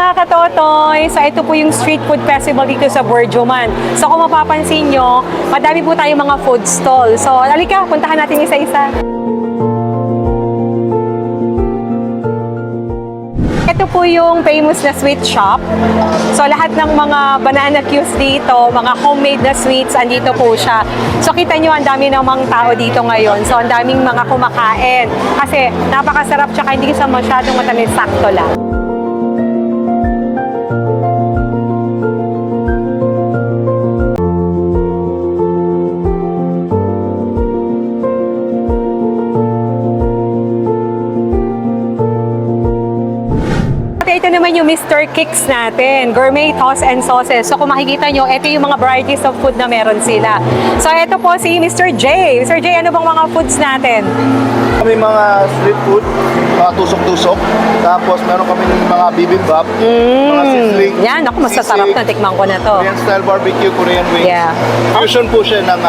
mga katotoy! So ito po yung street food festival dito sa Borjoman. So kung mapapansin nyo, madami po tayong mga food stall. So halika, puntahan natin isa-isa. Ito po yung famous na sweet shop. So lahat ng mga banana cues dito, mga homemade na sweets, andito po siya. So kita nyo, ang dami namang tao dito ngayon. So ang daming mga kumakain. Kasi napakasarap, tsaka hindi sa masyadong matamis, sakto lang. Ito naman yung Mr. Kicks natin, gourmet toss and sauces. So kung makikita nyo, ito yung mga varieties of food na meron sila. So ito po si Mr. J. Mr. J, ano bang mga foods natin? Kami mga street food, mga tusok-tusok. Tapos meron kami mga bibimbap, mga sizzling. Yan, ako masasarap na, tikman ko na to. Korean style barbecue, Korean wings. Yeah. Fusion po siya ng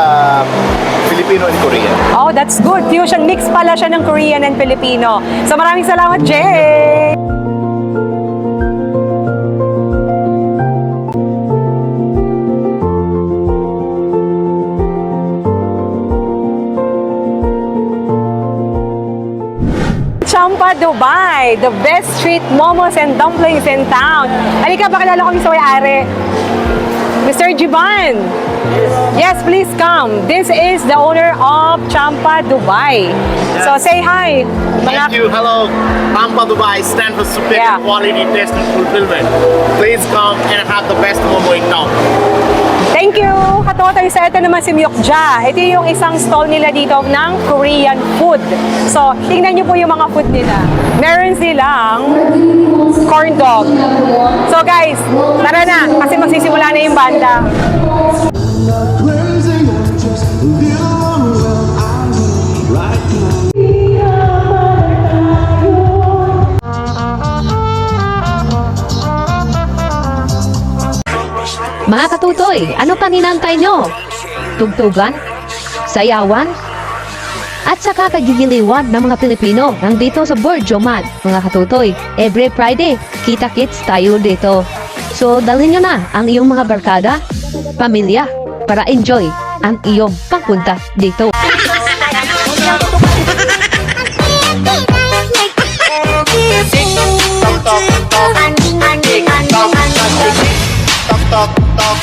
Filipino and Korean. Oh, that's good. Fusion mix pala siya ng Korean and Filipino. So maraming salamat, Jay! Champa Dubai, the best street momos and dumplings in town. Halika, pakilala ko sa may-ari. Mr. Jiban. Yes, please come. This is the owner of Champa Dubai. Yes. So say hi. Thank you. Hello. Champa Dubai stands for superior quality, taste and fulfillment. Please come and have the best momo in town. Thank you, katotoy. So ito naman si Myokja. Ito yung isang stall nila dito ng Korean food. So tingnan niyo po yung mga food nila. Meron silang corn dog. So guys, tara na kasi magsisimula na yung banda. Mga katutoy, ano pang inantay nyo? Tugtugan? Sayawan? At saka kagigiliwan ng mga Pilipino nandito sa Borjoman, mga katutoy. Every Friday, kita-kits tayo dito. So, dalhin nyo na ang iyong mga barkada, pamilya, para enjoy ang iyong pagpunta dito. Talk, talk, talk.